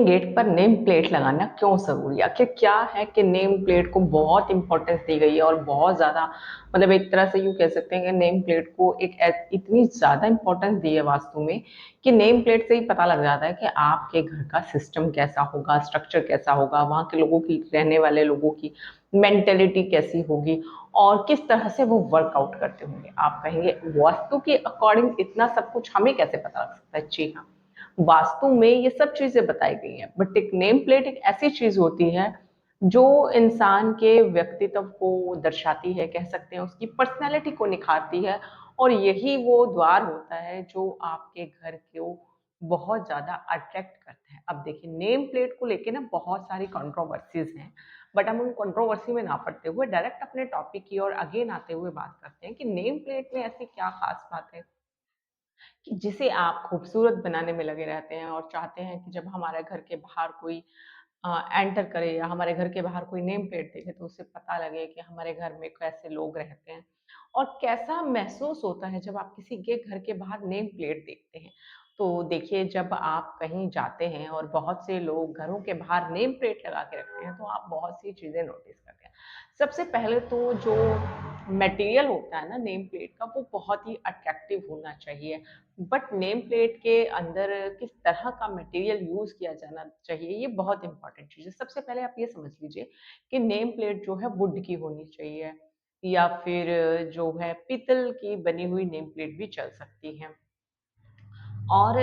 Gate पर name plate लगाना क्यों ज़रूरी है? आखिर क्या है कि नेम प्लेट को बहुत इम्पोर्टेंस दी गई है और बहुत ज़्यादा मतलब एक तरह से यूँ कह सकते हैं कि नेम प्लेट को एक इतनी ज़्यादा इम्पोर्टेंस दी है वास्तु में कि नेम प्लेट से ही पता लग जाता है कि आपके घर का सिस्टम कैसा होगा, स्ट्रक्चर कैसा होगा, वहाँ के लोगों की रहने वाले लोगों की मेंटालिटी कैसी होगी और किस तरह से वो वर्कआउट करते होंगे। आप कहेंगे वास्तु के अकॉर्डिंग इतना सब कुछ हमें कैसे पता लग सकता है? जी हाँ। वास्तु में ये सब चीजें बताई गई हैं बट एक नेम प्लेट एक ऐसी चीज होती है जो इंसान के व्यक्तित्व को दर्शाती है, कह सकते हैं उसकी पर्सनैलिटी को निखारती है और यही वो द्वार होता है जो आपके घर को बहुत ज्यादा अट्रैक्ट करते हैं। अब देखिए नेम प्लेट को लेके ना बहुत सारी कंट्रोवर्सीज हैं बट हम उन कंट्रोवर्सी में ना पड़ते हुए डायरेक्ट अपने टॉपिक की ओर अगेन आते हुए बात करते हैं कि नेम प्लेट में ऐसी क्या खास बात है कि जिसे आप खूबसूरत बनाने में लगे रहते हैं और चाहते हैं कि जब हमारे घर के बाहर कोई एंटर करे या हमारे घर के बाहर कोई नेम प्लेट देखे तो उसे पता लगे कि हमारे घर में कैसे लोग रहते हैं और कैसा महसूस होता है जब आप किसी के घर के बाहर नेम प्लेट देखते हैं। तो देखिए जब आप कहीं जाते हैं और बहुत से लोग घरों के बाहर नेम प्लेट लगा के रखते हैं तो आप बहुत सी चीजें नोटिस करते हैं। सबसे पहले तो जो मटेरियल होता है ना नेम प्लेट का वो बहुत ही अट्रैक्टिव होना चाहिए बट नेम प्लेट के अंदर किस तरह का मटेरियल यूज किया जाना चाहिए ये बहुत इंपॉर्टेंट चीज़ है। सबसे पहले आप ये समझ लीजिए कि नेम प्लेट जो है वुड की होनी चाहिए या फिर जो है पीतल की बनी हुई नेम प्लेट भी चल सकती है। और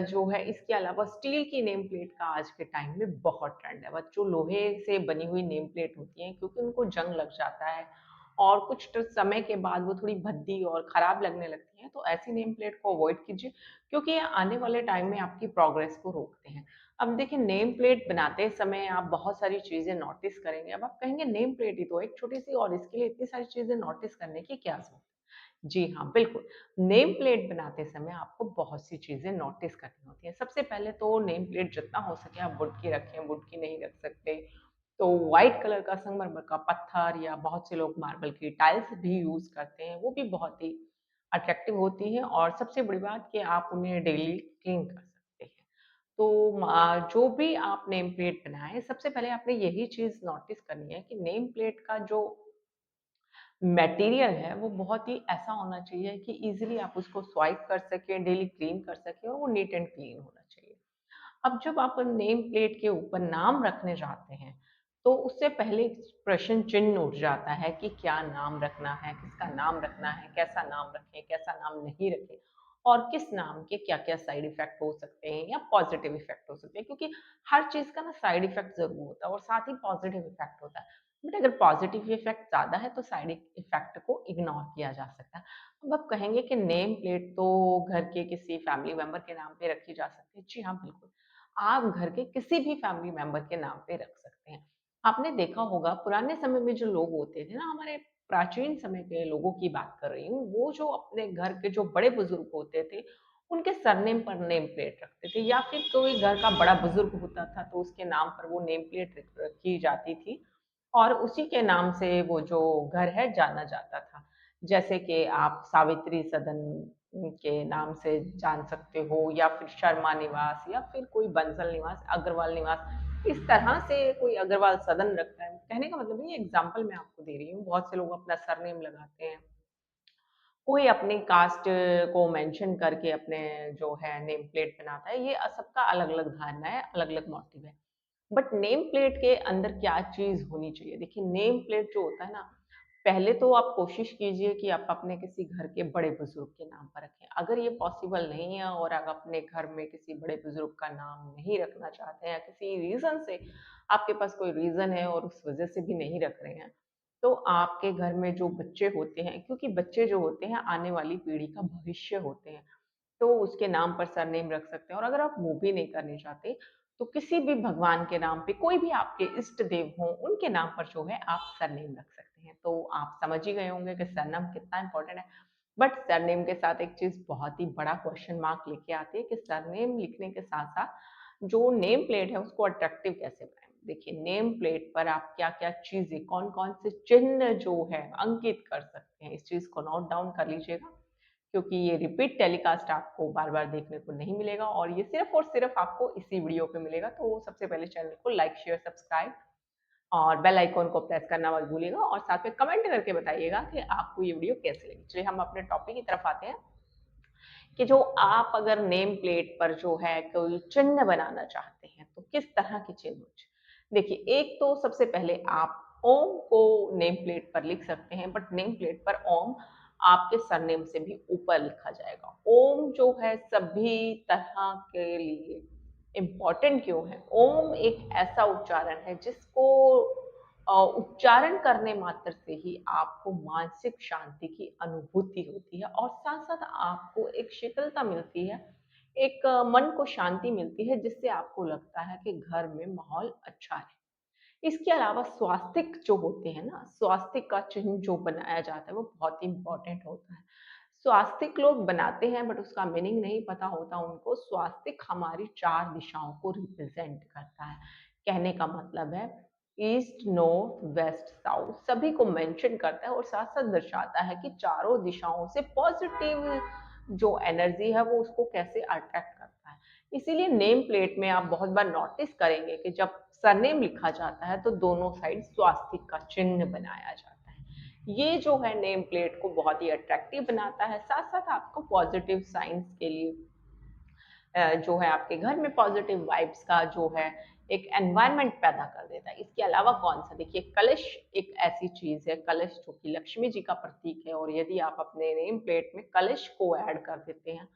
जो है इसके अलावा स्टील की नेम प्लेट का आज के टाइम में बहुत ट्रेंड है। बट जो लोहे से बनी हुई नेम प्लेट होती हैं क्योंकि उनको जंग लग जाता है और कुछ समय के बाद वो थोड़ी भद्दी और खराब लगने लगती हैं, तो ऐसी नेम प्लेट को अवॉइड कीजिए क्योंकि ये आने वाले टाइम में आपकी प्रोग्रेस को रोकते हैं। अब देखिए नेम प्लेट बनाते समय आप बहुत सारी चीज़ें नोटिस करेंगे। अब आप कहेंगे नेम प्लेट ही तो एक छोटी-सी और इसके लिए इतनी सारी चीज़ें नोटिस करने की क्या ज़रूरत? जी हाँ, बिल्कुल। नेम प्लेट बनाते समय आपको बहुत सी चीज़ें नोटिस करनी होती हैं। सबसे पहले तो नेम प्लेट जितना हो सके आप वुड की रखें, वुड की नहीं रख सकते, तो व्हाइट कलर का संगमरमर का पत्थर या बहुत से लोग मार्बल की टाइल्स भी यूज़ करते हैं, वो भी बहुत ही अट्रैक्टिव होती हैं और सबसे बड़ी बात कि आप उन्हें डेली क्लीन कर सकते हैं। तो जो भी आप नेम प्लेट बनाएँ, सबसे पहले आपने यही चीज़ नोटिस करनी है कि नेम प्लेट का जो मटेरियल है वो बहुत ही ऐसा होना चाहिए कि इज़िली आप उसको स्वाइप कर सकें, डेली क्लीन कर सकें और वो नीट एंड क्लीन होना चाहिए। अब जब आप नेम प्लेट के ऊपर नाम रखने जाते हैं, तो उससे पहले एक प्रश्न चिन्ह उठ जाता है कि क्या नाम रखना है, किसका नाम रखना है, कैसा नाम रखें, कैसा नाम नहीं रखें और किस नाम के क्या-क्या साइड इफ़ेक्ट हो सकते हैं या पॉज़िटिव इफ़ेक्ट हो सकते हैं क्योंकि हर चीज़ का ना साइड इफ़ेक्ट ज़रूर होता है और साथ ही पॉज़िटिव इफ़ेक्ट होता है। बट अगर पॉज़िटिव इफ़ेक्ट ज़्यादा है तो साइड इफ़ेक्ट को इग्नोर किया जा सकता है। अब आप कहेंगे कि नेम प्लेट तो घर के किसी फैमिली मेंबर के नाम पे रखी जा सकती है। जी हाँ, बिल्कुल। आप घर के किसी भी फैमिली मेंबर के नाम पे रख सकते हैं। आपने देखा होगा पुराने समय में जो लोग होते थे ना, हमारे प्राचीन समय के लोगों की बात कर रही हूँ, वो जो अपने घर के जो बड़े बुजुर्ग होते थे, उनके सरनेम पर नेम प्लेट रखते थे या फिर कोई घर का बड़ा बुजुर्ग होता था तो उसके नाम पर वो नेम प्लेट रखी जाती थी और उसी के नाम से वो जो घर है जाना जाता था। जैसे कि आप सावित्री सदन के नाम से जान सकते हो या फिर शर्मा निवास या फिर कोई बंसल निवास, अग्रवाल निवास, इस तरह से कोई अग्रवाल सदन रखता है। कहने का मतलब ये एग्ज़ाम्पल मैं आपको दे रही हूँ, बहुत से लोग अपना सरनेम लगाते हैं। कोई अपनी कास्ट को मेंशन करके अपने जो है नेम प्लेट बनाता है, ये सबका अलग-अलग धारणा है, अलग-अलग मोटिव है। बट नेम प्लेट के अंदर क्या चीज़ होनी चाहिए? देखिए नेम प्लेट जो होता है ना, पहले तो आप कोशिश कीजिए कि आप अपने किसी घर के बड़े-बुज़ुर्ग के नाम पर रखें। अगर ये पॉसिबल नहीं है और आप अपने घर में किसी बड़े-बुज़ुर्ग का नाम नहीं रखना चाहते हैं या किसी रीज़न से आपके पास कोई रीज़न है और उस वज़ह से भी नहीं रख रहे हैं, तो आपके घर में जो बच्चे होते हैं क्योंकि बच्चे जो होते हैं आने वाली पीढ़ी का भविष्य होते हैं, तो उसके नाम पर सरनेम रख सकते हैं और अगर आप वो भी नहीं करना चाहते, तो किसी भी भगवान के नाम पे कोई भी आपके इष्ट देव हों, उनके नाम पर जो है आप सरनेम रख सकते हैं। तो आप समझ ही गए होंगे कि सरनेम कितना इम्पोर्टेंट है। बट सरनेम के साथ एक चीज़ बहुत ही बड़ा क्वेश्चन मार्क लेके आती है कि सरनेम लिखने के साथ-साथ जो नेम प्लेट है उसको अट्रैक्टिव कैसे बनाएँ? देखिए नेम प्लेट पर आप क्या-क्या चीज़ें, कौन-कौन से चिन्ह जो है अंकित कर सकते हैं, इस चीज़ को नोट डाउन कर लीजिएगा। क्योंकि ये रिपीट टेलीकास्ट आपको बार-बार देखने को नहीं मिलेगा और ये सिर्फ़ और सिर्फ़ आपको इसी वीडियो पे मिलेगा। तो सबसे पहले चैनल को लाइक, शेयर, सब्सक्राइब और बेल आइकन को प्रेस करना मत भूलिएगा और साथ में कमेंट करके बताइएगा कि आपको ये वीडियो कैसी लगी। चलिए हम अपने टॉपिक की तरफ आते हैं कि जो आप अगर नेम प्लेट पर जो है कोई चिन्ह बनाना चाहते हैं, तो किस तरह के चिन्ह हों? देखिए, एक तो सबसे पहले आप ओम को नेम प्लेट पर लिख सकते हैं, बट नेम प्लेट पर ओम आपके सरनेम से भी ऊपर लिखा जाएगा। ओम जो है सभी तरह के लिए इम्पोर्टेंट क्यों है? ओम एक ऐसा उच्चारण है जिसको उच्चारण करने मात्र से ही आपको मानसिक शांति की अनुभूति होती है और साथ-साथ आपको एक शीतलता मिलती है, एक मन को शांति मिलती है जिससे आपको लगता है कि घर में माहौल अच्छा है। इसके अलावा स्वास्तिक जो होते हैं ना, स्वास्तिक का चिन्ह जो बनाया जाता है वो बहुत ही इम्पोर्टेंट होता है। स्वास्तिक लोग बनाते हैं बट उसका मीनिंग नहीं पता होता उनको। स्वास्तिक हमारी 4 दिशाओं को रिप्रेज़ेंट करता है। कहने का मतलब है ईस्ट, नॉर्थ, वेस्ट, साउथ सभी को मेंशन करता है और साथ-साथ दर्शाता है कि चारों दिशाओं से पॉज़िटिव जो एनर्जी है वो उसको कैसे अट्रैक्ट करता है। इसीलिए नेम प्लेट में आप बहुत बार नोटिस करेंगे कि जब सरनेम लिखा जाता है तो दोनों साइड स्वास्तिक का चिन्ह बनाया जाता है। ये जो है नेम प्लेट को बहुत ही अट्रैक्टिव बनाता है, साथ-साथ आपको पॉजिटिव साइन्स के लिए जो है आपके घर में पॉजिटिव वाइब्स का जो है एक एनवायरनमेंट पैदा कर देता है। इसके अलावा कौन-सा देखिए कलश एक ऐसी चीज़ है, कलश जो कि लक्ष्मी जी का प्रतीक है और यदि आप अपने नेम प्लेट में कलश को ऐड कर देते हैं,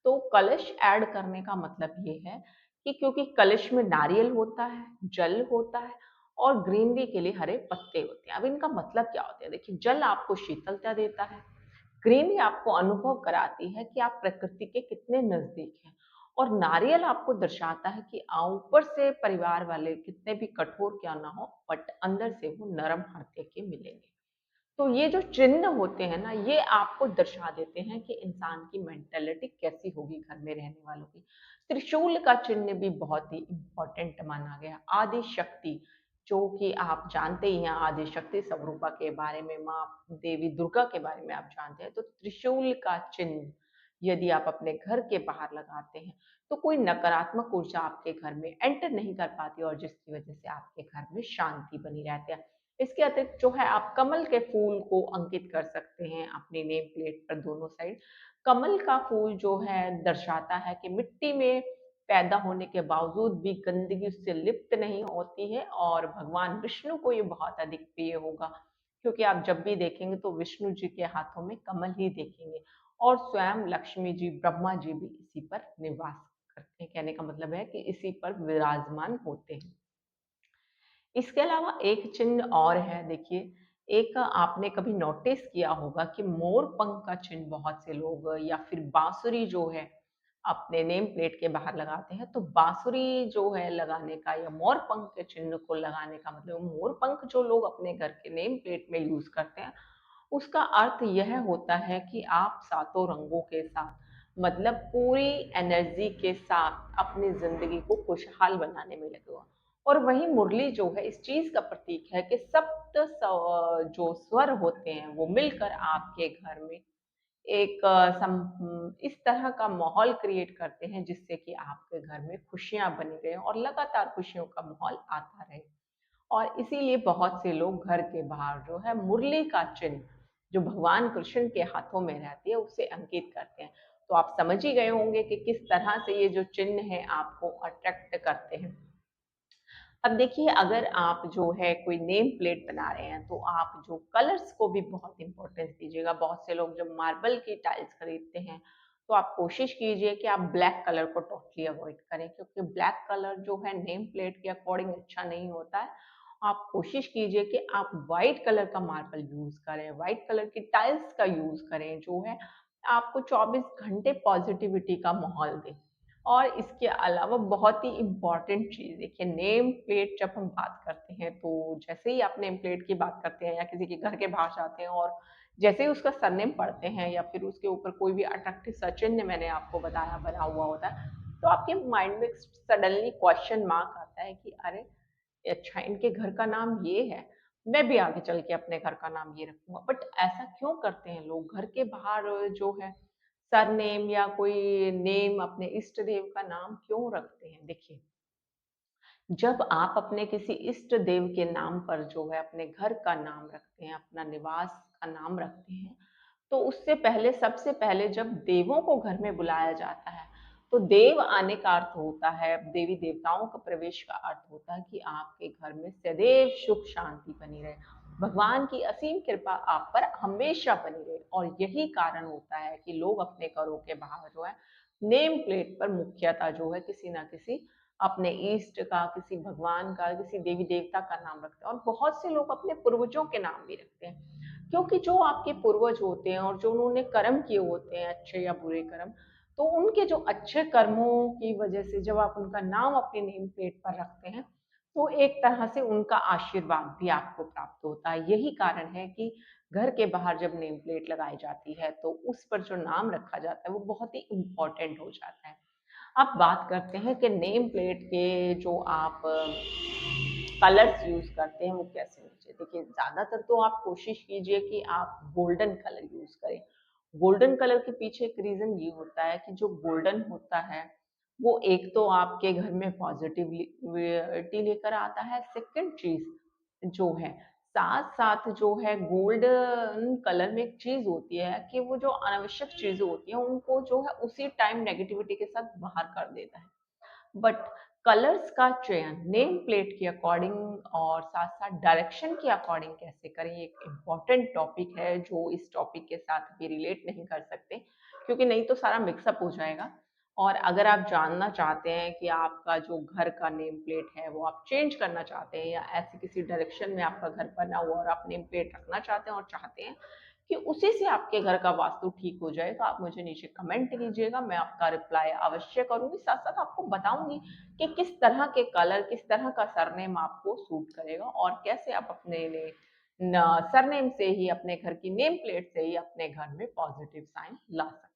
तो कलश ऐड करने का मतलब ये है कि क्योंकि कलश में नारियल होता है, जल होता है और ग्रीनरी के लिए हरे पत्ते होते हैं। अब इनका मतलब क्या होता है? देखिए जल आपको शीतलता देता है, ग्रीनरी आपको अनुभव कराती है कि आप प्रकृति के कितने नज़दीक हैं और नारियल आपको दर्शाता है कि ऊपर से परिवार वाले कितने भी कठोर क्यों ना हो बट अंदर से वो नरम हृदय के मिलेंगे। तो ये जो चिन्ह होते हैं ना, ये आपको दर्शा देते हैं कि इंसान की मेंटालिटी कैसी होगी घर में रहने वालों की। त्रिशूल का चिन्ह भी बहुत ही इम्पोर्टेंट माना गया। आदि शक्ति, जो कि आप जानते ही हैं आदि शक्ति स्वरूपा के बारे में, माँ देवी दुर्गा के बारे में आप जानते हैं। तो त्रिशूल का चिन्ह यदि आप अपने घर के बाहर लगाते हैं, तो कोई नकारात्मक ऊर्जा आपके घर में एंटर नहीं कर पाती और जिसकी वजह से आपके घर में शांति बनी रहती है। इसके अतिरिक्त जो है आप कमल के फूल को अंकित कर सकते हैं अपनी नेम प्लेट पर दोनों साइड। कमल का फूल जो है दर्शाता है कि मिट्टी में पैदा होने के बावजूद भी गंदगी उससे लिप्त नहीं होती है और भगवान विष्णु को ये बहुत अधिक प्रिय होगा, क्योंकि आप जब भी देखेंगे तो विष्णु जी के हाथों में कमल ही देखेंगे और स्वयं लक्ष्मी जी, ब्रह्मा जी भी इसी पर निवास करते हैं। कहने का मतलब है कि इसी पर विराजमान होते हैं। इसके अलावा एक चिन्ह और है देखिए, एक आपने कभी नोटिस किया होगा कि मोर पंख का चिन्ह बहुत से लोग या फिर बाँसुरी जो है, अपने नेम प्लेट के बाहर लगाते हैं। तो बाँसुरी जो है लगाने का या मोर पंख के चिन्ह को लगाने का मतलब मोर पंख जो लोग अपने घर के नेम प्लेट में यूज़ करते हैं, उसका अर्थ यह होता है कि आप सातों रंगों के साथ मतलब पूरी एनर्जी के साथ अपनी ज़िंदगी को खुशहाल बनाने में लगे हो। और वहीं मुरली जो है इस चीज़ का प्रतीक है कि सप्त जो स्वर होते हैं वो मिलकर आपके घर में एक इस तरह का माहौल क्रिएट करते हैं जिससे कि आपके घर में खुशियाँ बनी रहें और लगातार खुशियों का माहौल आता रहे। और इसीलिए बहुत से लोग घर के बाहर जो है मुरली का चिन्ह जो भगवान कृष्ण के हाथों में रहती है उसे अंकित करते हैं। तो आप समझ ही गए होंगे कि किस तरह से ये जो चिन्ह है आपको अट्रैक्ट करते हैं। अब देखिए अगर आप जो है कोई नेम प्लेट बना रहे हैं तो आप जो कलर्स को भी बहुत इम्पोर्टेंस दीजिएगा। बहुत से लोग जब मार्बल की टाइल्स खरीदते हैं तो आप कोशिश कीजिए कि आप ब्लैक कलर को टोटली अवॉइड करें, क्योंकि ब्लैक कलर जो है नेम प्लेट के अकॉर्डिंग अच्छा नहीं होता है। आप कोशिश कीजिए कि आप व्हाइट कलर का मार्बल यूज़ करें, व्हाइट कलर की टाइल्स का यूज़ करें जो है आपको 24 घंटे पॉजिटिविटी का माहौल दे। और इसके अलावा बहुत ही इम्पोर्टेंट चीज़ देखिए, नेम प्लेट जब हम बात करते हैं तो जैसे ही आप नेम प्लेट की बात करते हैं या किसी के घर के बाहर जाते हैं और जैसे ही उसका सरनेम पढ़ते हैं या फिर उसके ऊपर कोई भी अट्रैक्टिव सा चिन्ह मैंने आपको बताया बना हुआ होता है, तो आपके माइंड में सडनली क्वेश्चन मार्क आता है कि अरे! अच्छा इनके घर का नाम ये है, मैं भी आगे चल के अपने घर का नाम ये रखूँगा। बट ऐसा क्यों करते हैं लोग? घर के बाहर जो है सरनेम या कोई नेम अपने इष्ट देव का नाम क्यों रखते हैं? देखिए, जब आप अपने किसी इष्ट देव के नाम पर जो है अपने घर का नाम रखते हैं, अपना निवास का नाम रखते हैं, तो उससे पहले सबसे पहले जब देवों को घर में बुलाया जाता है, तो देव आने का अर्थ होता है, देवी देवताओं का प्रवेश का अर्थ होता है कि आपके घर में सदैव सुख शांति बनी रहे, भगवान की असीम कृपा आप पर हमेशा बनी रहे। और यही कारण होता है कि लोग अपने घरों के बाहर जो है नेम प्लेट पर मुख्यतः जो है किसी ना किसी अपने इष्ट का, किसी भगवान का, किसी देवी देवता का नाम रखते हैं। और बहुत से लोग अपने पूर्वजों के नाम भी रखते हैं, क्योंकि जो आपके पूर्वज होते हैं और जो उन्होंने कर्म किए होते हैं, अच्छे या बुरे कर्म, तो उनके जो अच्छे कर्मों की वजह से जब आप उनका नाम अपने नेम प्लेट पर रखते हैं, तो एक तरह से उनका आशीर्वाद भी आपको प्राप्त होता है। यही कारण है कि घर के बाहर जब नेम प्लेट लगाई जाती है, तो उस पर जो नाम रखा जाता है, वो बहुत ही इम्पोर्टेंट हो जाता है। अब बात करते हैं कि नेम प्लेट के जो आप कलर्स यूज़ करते हैं वो कैसे होने चाहिए। देखिए, ज़्यादातर तो आप कोशिश कीजिए कि आप गोल्डन कलर यूज़ करें। गोल्डन कलर के पीछे एक रीज़न ये होता है कि जो गोल्डन होता है, वो एक तो आपके घर में पॉज़िटिविटी लेकर आता है, सेकंड चीज़ जो है, साथ-साथ जो है गोल्डन कलर में एक चीज़ होती है कि वो जो अनावश्यक चीज़ें होती हैं, उनको जो है उसी टाइम नेगेटिविटी के साथ बाहर कर देता है। बट कलर्स का चयन नेम प्लेट के अकॉर्डिंग और साथ-साथ डायरेक्शन के अकॉर्डिंग कैसे करें, ये एक इम्पोर्टेंट टॉपिक है जो इस टॉपिक के साथ भी रिलेट नहीं कर सकते, क्योंकि नहीं तो सारा मिक्सअप हो जाएगा। और अगर आप जानना चाहते हैं कि आपका जो घर का नेम प्लेट है वो आप चेंज करना चाहते हैं, या ऐसे किसी डायरेक्शन में आपका घर बना हुआ और आप नेम प्लेट रखना चाहते हैं और चाहते हैं कि उसी से आपके घर का वास्तु ठीक हो जाए, तो आप मुझे नीचे कमेंट कीजिएगा, मैं आपका रिप्लाई अवश्य करूँगी। साथ-साथ आपको बताऊँगी कि किस तरह के कलर, किस तरह का सरनेम आपको सूट करेगा और कैसे आप अपने लिए सरनेम से ही, अपने घर की नेम प्लेट से ही अपने घर में पॉजिटिव साइन ला सकते हैं।